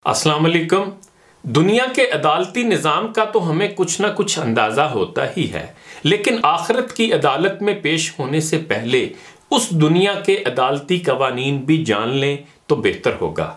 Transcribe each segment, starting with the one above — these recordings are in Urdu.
السلام علیکم۔ دنیا کے عدالتی نظام کا تو ہمیں کچھ نہ کچھ اندازہ ہوتا ہی ہے، لیکن آخرت کی عدالت میں پیش ہونے سے پہلے اس دنیا کے عدالتی قوانین بھی جان لیں تو بہتر ہوگا۔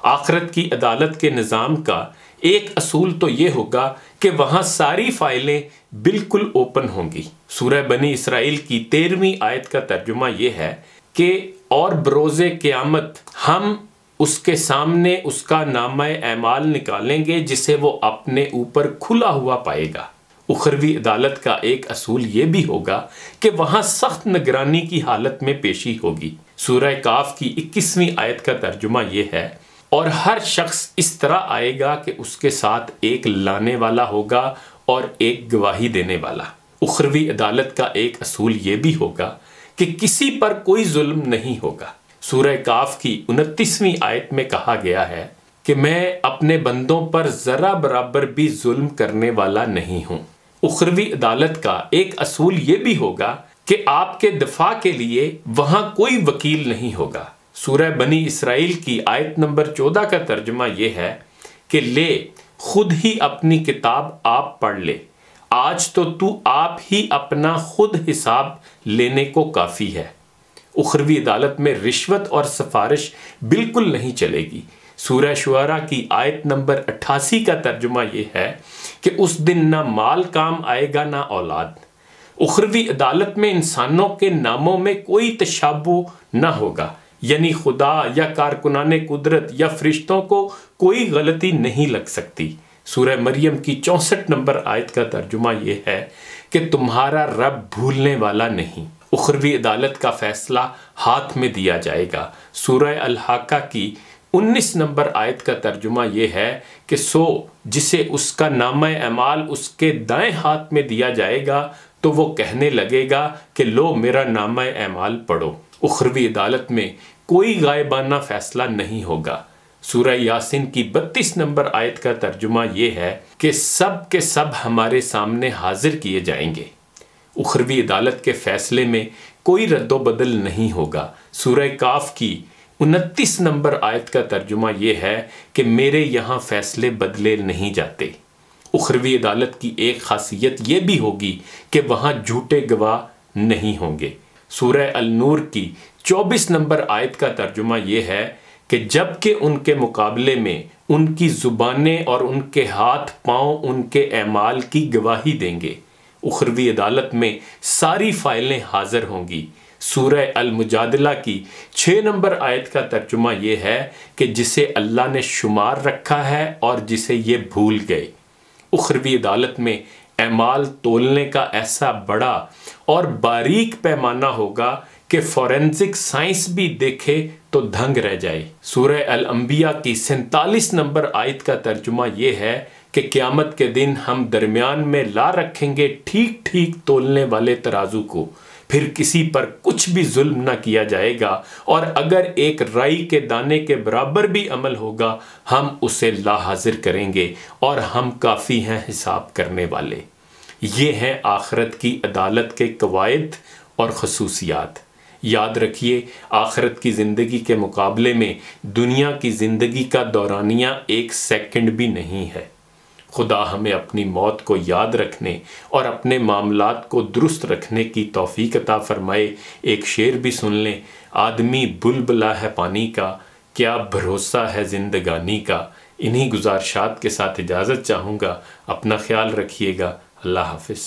آخرت کی عدالت کے نظام کا ایک اصول تو یہ ہوگا کہ وہاں ساری فائلیں بالکل اوپن ہوں گی۔ سورہ بنی اسرائیل کی 13ویں آیت کا ترجمہ یہ ہے کہ اور بروز قیامت ہم اس کے سامنے اس کا نامہ اعمال نکالیں گے جسے وہ اپنے اوپر کھلا ہوا پائے گا۔ اخروی عدالت کا ایک اصول یہ بھی ہوگا کہ وہاں سخت نگرانی کی حالت میں پیشی ہوگی۔ سورہ کاف کی 21ویں آیت کا ترجمہ یہ ہے، اور ہر شخص اس طرح آئے گا کہ اس کے ساتھ ایک لانے والا ہوگا اور ایک گواہی دینے والا۔ اخروی عدالت کا ایک اصول یہ بھی ہوگا کہ کسی پر کوئی ظلم نہیں ہوگا۔ سورہ کاف کی 29ویں آیت میں کہا گیا ہے کہ میں اپنے بندوں پر ذرا برابر بھی ظلم کرنے والا نہیں ہوں۔ اخروی عدالت کا ایک اصول یہ بھی ہوگا کہ آپ کے دفاع کے لیے وہاں کوئی وکیل نہیں ہوگا۔ سورہ بنی اسرائیل کی آیت نمبر 14 کا ترجمہ یہ ہے کہ لے خود ہی اپنی کتاب آپ پڑھ لے، آج تو آپ ہی اپنا خود حساب لینے کو کافی ہے۔ اخروی عدالت میں رشوت اور سفارش بالکل نہیں چلے گی۔ سورہ شعراء کی آیت نمبر 88 کا ترجمہ یہ ہے کہ اس دن نہ مال کام آئے گا نہ اولاد۔ اخروی عدالت میں انسانوں کے ناموں میں کوئی تشابہ نہ ہوگا، یعنی خدا یا کارکنان قدرت یا فرشتوں کو کوئی غلطی نہیں لگ سکتی۔ سورہ مریم کی 64 نمبر آیت کا ترجمہ یہ ہے کہ تمہارا رب بھولنے والا نہیں۔ اخروی عدالت کا فیصلہ ہاتھ میں دیا جائے گا۔ سورہ الحاقہ کی 19 نمبر آیت کا ترجمہ یہ ہے کہ سو جسے اس کا نامہ اعمال اس کے دائیں ہاتھ میں دیا جائے گا تو وہ کہنے لگے گا کہ لو میرا نامہ اعمال پڑھو۔ اخروی عدالت میں کوئی غائبانہ فیصلہ نہیں ہوگا۔ سورہ یاسین کی 32 نمبر آیت کا ترجمہ یہ ہے کہ سب کے سب ہمارے سامنے حاضر کیے جائیں گے۔ اخروی عدالت کے فیصلے میں کوئی رد و بدل نہیں ہوگا۔ سورہ کاف کی 29 نمبر آیت کا ترجمہ یہ ہے کہ میرے یہاں فیصلے بدلے نہیں جاتے۔ اخروی عدالت کی ایک خاصیت یہ بھی ہوگی کہ وہاں جھوٹے گواہ نہیں ہوں گے۔ سورہ النور کی 24 نمبر آیت کا ترجمہ یہ ہے کہ جب کہ ان کے مقابلے میں ان کی زبانیں اور ان کے ہاتھ پاؤں ان کے اعمال کی گواہی دیں گے۔ اخروی عدالت میں ساری فائلیں حاضر ہوں گی۔ سورہ المجادلہ کی 6 نمبر آیت کا ترجمہ یہ ہے کہ جسے اللہ نے شمار رکھا ہے اور جسے یہ بھول گئے۔ اخروی عدالت میں اعمال تولنے کا ایسا بڑا اور باریک پیمانہ ہوگا کہ فورینزک سائنس بھی دیکھے تو دھنگ رہ جائے۔ سورہ الانبیاء کی 47 نمبر آیت کا ترجمہ یہ ہے کہ قیامت کے دن ہم درمیان میں لا رکھیں گے ٹھیک ٹھیک تولنے والے ترازو کو، پھر کسی پر کچھ بھی ظلم نہ کیا جائے گا، اور اگر ایک رائی کے دانے کے برابر بھی عمل ہوگا ہم اسے لا حاضر کریں گے، اور ہم کافی ہیں حساب کرنے والے۔ یہ ہیں آخرت کی عدالت کے قواعد اور خصوصیات۔ یاد رکھیے، آخرت کی زندگی کے مقابلے میں دنیا کی زندگی کا دورانیہ 1 سیکنڈ بھی نہیں ہے۔ خدا ہمیں اپنی موت کو یاد رکھنے اور اپنے معاملات کو درست رکھنے کی توفیق عطا فرمائے۔ ایک شعر بھی سن لیں، آدمی بلبلا ہے پانی کا، کیا بھروسہ ہے زندگانی کا۔ انہی گزارشات کے ساتھ اجازت چاہوں گا۔ اپنا خیال رکھیے گا۔ اللہ حافظ۔